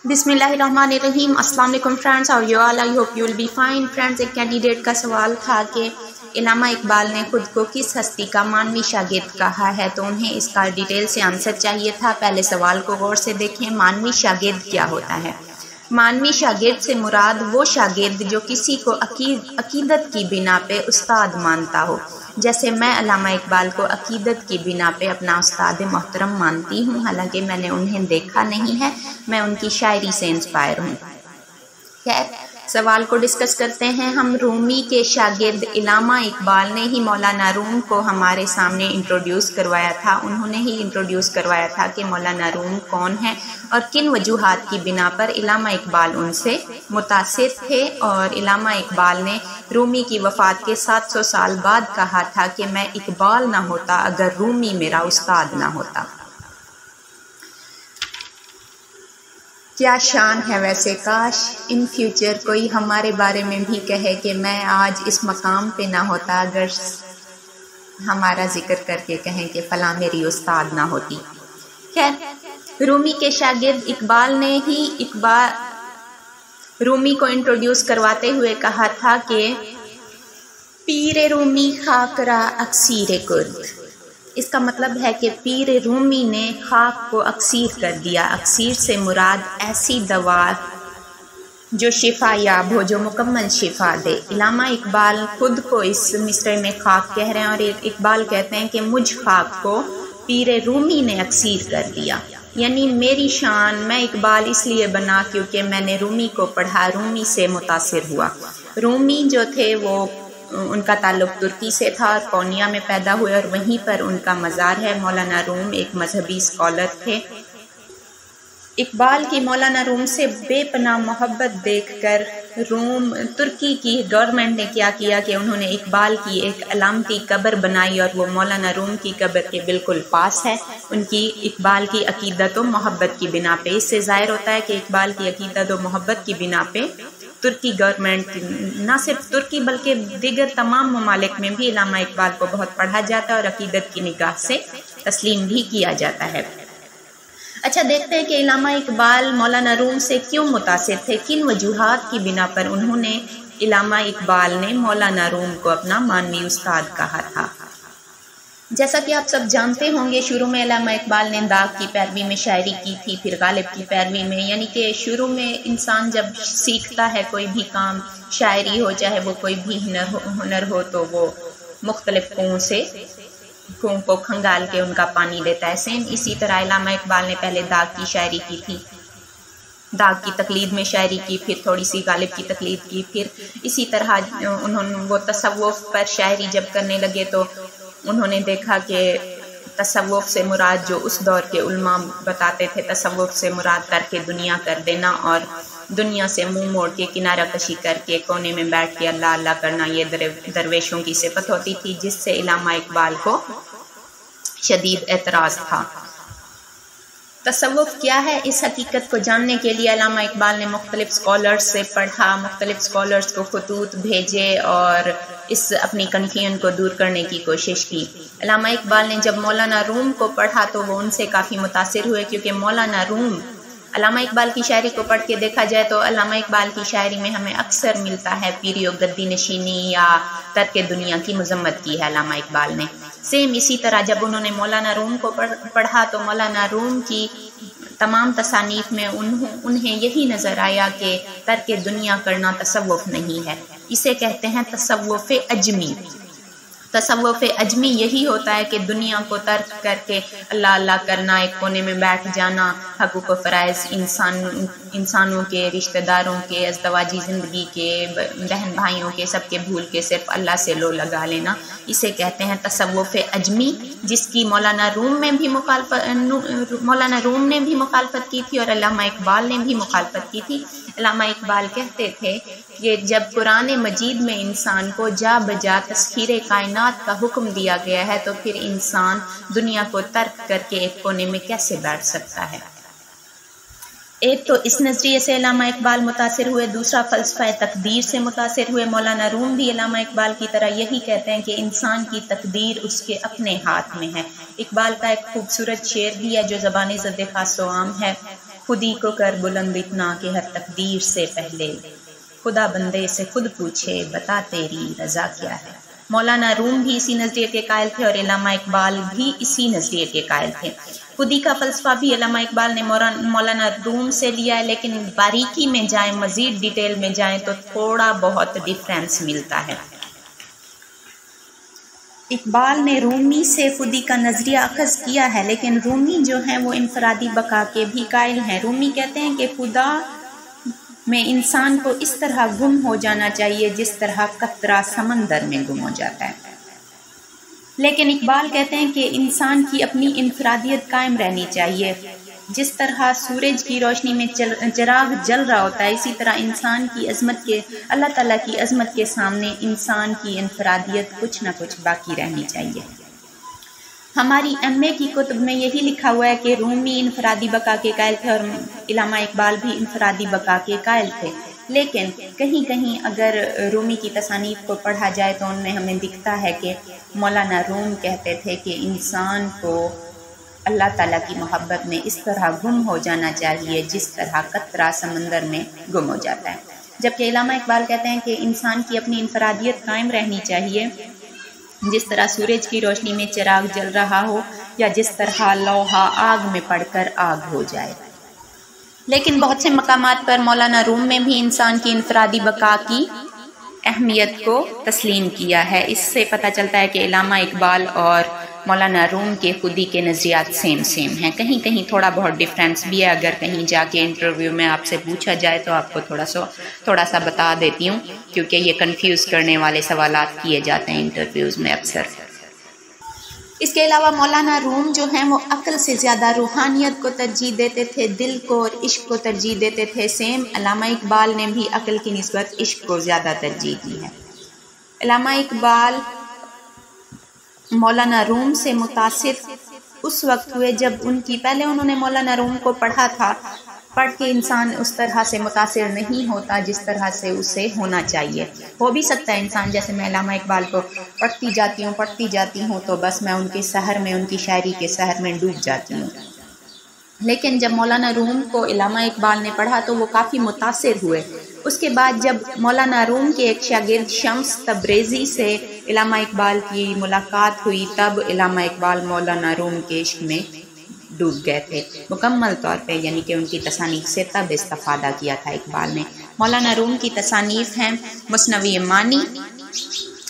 बिस्मिल्लाहिर्रहमानिर्रहीम। अस्सलाम वालेकुम friends, how you all? I hope you will be fine. Friends, एक कैंडिडेट का सवाल था कि इल्लामा इकबाल ने खुद को किस हस्ती का मानवी शागिर्द कहा है, तो उन्हें इसका डिटेल से आंसर चाहिए था। पहले सवाल को गौर से देखें। मानवी शागिर्द क्या होता है? मानवी शागिर्द से मुराद वो शागिर्द जो किसी को अकीदत की बिना पे उस्ताद मानता हो। जैसे मैं अल्लामा इकबाल को अकीदत की बिना पे अपना उस्ताद मोहतरम मानती हूँ, हालांकि मैंने उन्हें देखा नहीं है, मैं उनकी शायरी से इंस्पायर हूँ। खैर, सवाल को डिस्कस करते हैं हम। रूमी के शागिर्द इल्लामा इकबाल ने ही मौलाना रूम को हमारे सामने इंट्रोड्यूस करवाया था। उन्होंने ही इंट्रोड्यूस करवाया था कि मौलाना रूम कौन है और किन वजूहात की बिना पर इल्लामा इकबाल उनसे मुतासिर थे। और इल्लामा इकबाल ने रूमी की वफ़ात के 700 साल बाद कहा था कि मैं इकबाल ना होता अगर रूमी मेरा उस्ताद ना होता। क्या शान है वैसे, काश इन फ्यूचर कोई हमारे बारे में भी कहे कि मैं आज इस मकाम पे ना होता अगर हमारा जिक्र करके कहें कि फलां मेरी उस्ताद ना होती। खैर, रूमी के शागिर्द इकबाल ने ही रूमी को इंट्रोड्यूस करवाते हुए कहा था कि पीर रूमी खाकरा अक्सीर कुर्द। इसका मतलब है कि पीर रूमी ने खाक को अक्सीर कर दिया। अक्सीर से मुराद ऐसी दवा जो शिफा याब हो, जो मुकम्मल शिफा दे। इल्लामा इकबाल खुद को इस मिसरे में खाक कह रहे हैं और इकबाल कहते हैं कि मुझ खाक को पीर रूमी ने अक्सीर कर दिया। यानी मेरी शान, मैं इकबाल इसलिए बना क्योंकि मैंने रूमी को पढ़ा, रूमी से मुतासिर हुआ। रूमी जो थे वो उनका ताल्लुक तुर्की से था और कोनिया में पैदा हुए और वहीं पर उनका मज़ार है। मौलाना रूम एक मजहबी स्कॉलर थे। इकबाल की मौलाना रूम से बेपनाह मोहब्बत देखकर तुर्की की गवर्नमेंट ने क्या किया कि उन्होंने इकबाल की एक अलामती कब्र बनाई और वो मौलाना रूम की कब्र के बिल्कुल पास है। उनकी इकबाल की अकीदत और मोहब्बत की बिना पे, इससे ज़ाहिर होता है कि इकबाल की अकीदत और मोहब्बत की बिना पे तुर्की गवर्नमेंट, न सिर्फ तुर्की बल्कि दीगर तमाम ममालिक में भी इल्लामा इकबाल को बहुत पढ़ा जाता है और अकीदत की निगाह से तस्लीम भी किया जाता है। अच्छा, देखते हैं कि इल्लामा इकबाल मौलाना रूम से क्यों मुतासिर थे, किन वजूहात की बिना पर इल्लामा इकबाल ने मौलाना रूम को अपना मानवी उस्ताद कहा था। जैसा कि आप सब जानते होंगे, शुरू में इल्लामा इकबाल ने दाग की पैरवी में शायरी की थी, फिर गालिब की पैरवी में। यानी कि शुरू में इंसान जब सीखता है कोई भी काम, शायरी हो चाहे वो कोई भी हुनर हो, तो वो मुख्तलिफ कुओं को खंगाल के उनका पानी लेता है। सेम इसी तरह इल्लामा इकबाल ने पहले दाग की शायरी की थी, दाग की तकलीद में शायरी की, फिर थोड़ी सी गालिब की तकलीद की, फिर इसी तरह उन्होंने वो तसव्वुफ पर शायरी जब करने लगे तो उन्होंने देखा कि तसव्वुफ से मुराद जो उस दौर के उलमा बताते थे, तसव्वुफ से मुराद करके दुनिया कर देना और दुनिया से मुंह मोड़ के किनारा कशी करके कोने में बैठ के अल्लाह अल्लाह करना, ये दरवेशों की सिफत होती थी, जिससे इल्लामा इकबाल को शदीद एतराज़ था। तसव्वुफ क्या है, इस हकीकत को जानने के लिए इल्लामा इकबाल ने मुख्तलिफ स्कॉलर्स से पढ़ा, मुख्तलिफ स्कॉलर्स को खतूत भेजे और इस अपनी कन्फ्यूजन को दूर करने की कोशिश की। इल्लामा इकबाल ने जब मौलाना रूम को पढ़ा तो वो उनसे काफ़ी मुतासिर हुए, क्योंकि मौलाना रूम, अल्लामा इकबाल की शायरी को पढ़ के देखा जाए तो अल्लामा इकबाल की शायरी में हमें अक्सर मिलता है पीरियो गद्दी नशीनी या तर्क दुनिया की मजम्मत की है अल्लामा इकबाल ने। सेम इसी तरह जब उन्होंने मौलाना रूम को पढ़ा तो मौलाना रूम की तमाम तसानीफ में उन्हें यही नज़र आया कि तर्क दुनिया करना तसव्वुफ नहीं है, इसे कहते हैं तसव्वुफ अजमी। तसव्वुफ अजमी यही होता है कि दुनिया को तर्क करके अल्लाह अल्लाह करना, एक कोने में बैठ जाना, हकूक़ फ़राइज़ इंसानों के, रिश्तेदारों के, अज़दवाजी ज़िंदगी के, बहन भाइयों के, सबके भूल के सिर्फ अल्लाह से लो लगा लेना, इसे कहते हैं तसव्वुफ अजमी, जिसकी मौलाना रूम ने भी मुखालफत की थी और अल्लामा इकबाल ने भी मुखालफत की थी। अल्लामा इकबाल कहते थे कि जब कुरान मजीद में इंसान को जा बजा तस्खीर कायनात का हुक्म दिया गया है तो फिर इंसान दुनिया को तर्क करके एक कोने में कैसे बैठ सकता है। एक तो इस नज़रिए से इल्लामा इकबाल मुतासिर हुए, दूसरा फ़लसफ़ा तकदीर से मुतासिर हुए। मौलाना रूम भी इल्लामा इकबाल की तरह यही कहते हैं कि इंसान की तकदीर उसके अपने हाथ में है। इकबाल का एक खूबसूरत शेर भी है जो ज़बानी ज़द ख़ास व आम है خودی کو کر بلند اتنا کہ ہر تقدیر سے پہلے خدا بندے سے خود پوچھے بتا تیری رضا کیا ہے۔ مولانا روم بھی اسی نظریے کے قائل تھے اور علامہ اقبال بھی اسی نظریے کے قائل تھے۔ خودی کا فلسفہ بھی علامہ اقبال نے مولانا روم سے لیا ہے، لیکن باریکی میں جائیں، مزید ڈیٹیل میں جائیں تو تھوڑا بہت ڈیفرنس ملتا ہے۔ اقبال نے رومی سے خودی کا نظریہ اخذ کیا ہے، لیکن رومی جو ہیں وہ انفرادی بقا کے بھی قائل ہیں۔ رومی کہتے ہیں کہ خدا میں انسان کو اس طرح گم ہو جانا چاہیے جس طرح قطرہ سمندر میں گم ہو جاتا ہے، لیکن اقبال کہتے ہیں کہ انسان کی اپنی انفرادیت قائم رہنی چاہیے۔ جس طرح سورج کی روشنی میں چراغ جل رہا ہوتا ہے، اسی طرح انسان کی عظمت کے اللہ تعالیٰ کی عظمت کے سامنے انسان کی انفرادیت کچھ نہ کچھ باقی رہنی چاہیے۔ ہماری MA کی کتب میں یہی لکھا ہوا ہے کہ رومی انفرادی بقا کے قائل تھے اور علامہ اقبال بھی انفرادی بقا کے قائل تھے، لیکن کہیں کہیں اگر رومی کی تصانیف کو پڑھا جائے تو ان میں ہمیں دکھتا ہے کہ مولانا روم کہتے تھے کہ انسان کو اللہ تعالیٰ کی محبت میں اس طرح گم ہو جانا چاہیے جس طرح قطرہ سمندر میں گم ہو جاتا ہے، جبکہ علامہ اقبال کہتے ہیں کہ انسان کی اپنی انفرادیت قائم رہنی چاہیے، جس طرح سورج کی روشنی میں چراغ جل رہا ہو یا جس طرح لوہا آگ میں پڑ کر آگ ہو جائے۔ لیکن بہت سے مقامات پر مولانا روم میں بھی انسان کی انفرادی بقا کی اہمیت کو تسلیم کیا ہے۔ اس سے پتہ چلتا ہے کہ علامہ اقبال اور مولانا روم کے خودی کے نظریات سیم ہیں، کہیں تھوڑا بہت ڈفرینس بھی ہے۔ اگر کہیں جا کے انٹرویو میں آپ سے پوچھا جائے تو آپ کو تھوڑا سا بتا دیتی ہوں، کیونکہ یہ کنفیوز کرنے والے سوالات کیے جاتے ہیں انٹرویوز میں اکثر۔ اس کے علاوہ مولانا روم جو ہیں وہ عقل سے زیادہ روحانیت کو ترجیح دیتے تھے، دل کو اور عشق کو ترجیح دیتے تھے۔ سیم علامہ اقبال نے بھی عقل کی نسبت عشق کو زیادہ ترجیح دی ہے۔ علامہ اقبال مولانا روم سے متاثر اس وقت ہوئے جب پہلے انہوں نے مولانا روم کو پڑھا تھا۔ پڑھ کے انسان اس طرح سے متاثر نہیں ہوتا جس طرح سے اسے ہونا چاہیے۔ ہو بھی سکتا ہے انسان، جیسے میں علامہ اقبال کو پڑھتی جاتی ہوں تو بس میں ان کے سحر میں، ان کی شاعری کے سحر میں ڈوب جاتی ہوں، لیکن جب مولانا روم کو علامہ اقبال نے پڑھا تو وہ کافی متاثر ہوئے۔ اس کے بعد جب مولانا روم کے ایک شاگرد شمس تبریزی سے علامہ اقبال کی ملاقات ہوئی، تب علامہ اقبال مولانا روم کے عشق میں ڈوب گئے تھے مکمل طور پہ، یعنی کہ ان کی تصانیف سے تب استفادہ کیا تھا اقبال نے۔ مولانا روم کی تصانیف ہیں مثنوی معنی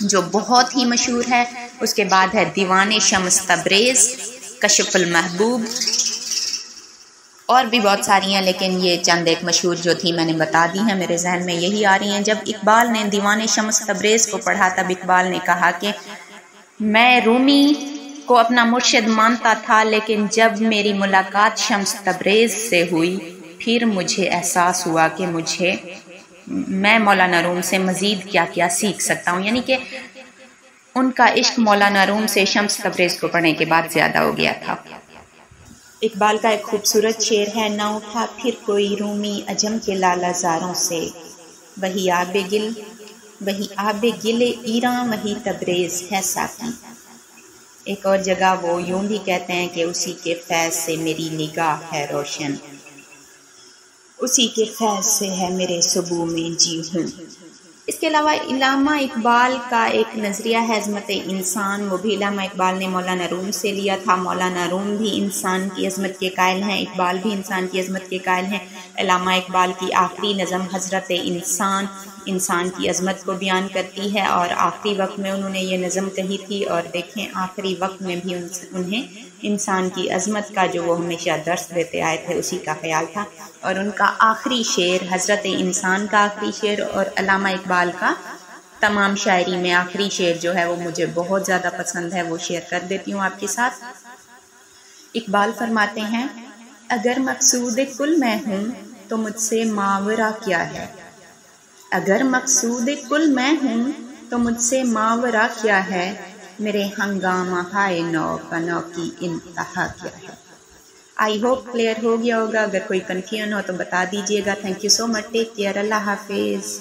جو بہت ہی مشہور ہے، اس کے بعد ہے دیوان شمس تبریز، کشف المحبوب، اور بھی بہت ساری ہیں، لیکن یہ چند ایک مشہور جو تھی میں نے بتا دی ہیں، میرے ذہن میں یہی آ رہی ہیں۔ جب اقبال نے دیوان شمس تبریز کو پڑھا تب اقبال نے کہا کہ میں رومی کو اپنا مرشد مانتا تھا، لیکن جب میری ملاقات شمس تبریز سے ہوئی پھر مجھے احساس ہوا کہ میں مولانا روم سے مزید کیا کیا سیکھ سکتا ہوں، یعنی کہ ان کا عشق مولانا روم سے شمس تبریز کو پڑھنے کے بعد زیادہ ہو گیا تھا۔ اقبال کا ایک خوبصورت شعر ہے، نہ اٹھا پھر کوئی رومی عجم کے لالا زاروں سے، وہی آب گل ایراں وہی تبریز ہے ساقی۔ ایک اور جگہ وہ یوں بھی کہتے ہیں کہ اسی کے فیض سے میری نگاہ ہے روشن، اسی کے فیض سے ہے میرے صبح میں جی ہوں۔ اس کے علاوہ علامہ اقبال کا ایک نظریہ ہے عظمت انسان، وہ بھی علامہ اقبال نے مولانا روم سے لیا تھا۔ مولانا روم بھی انسان کی عظمت کے قائل ہیں، اقبال بھی انسان کی عظمت کے قائل ہیں۔ علامہ اقبال کی آخری نظم حضرت انسان کی عظمت کو بیان کرتی ہے، اور آخری وقت میں انہوں نے یہ نظم کہی تھی، اور دیکھیں آخری وقت میں بھی انہیں انسان کی عظمت کا جو وہ ہمیشہ درس دیتے آئے تھے اسی کا خیال تھا، اور ان کا آخری شعر حضرت انسان کا آخری شعر اور علامہ اقبال کا تمام شاعری میں آخری شعر جو ہے وہ مجھے بہت زیادہ پسند ہے، وہ شیئر کر دیتی ہوں آپ کے ساتھ۔ اقبال فرماتے ہیں، اگر مقصود کل میں ہوں تو مجھ سے ماورا کیا ہے، اگر مقصود کل میں ہوں تو مجھ سے ماورا کیا ہے، میرے ہنگامہ ہائے نو کا نو کی انتہا کیا ہے۔ آئی ہوپ کلیئر ہو گیا ہوگا، اگر کوئی کنفیوژن ہو تو بتا دیجیے گا۔ Thank you so much, take care, اللہ حافظ۔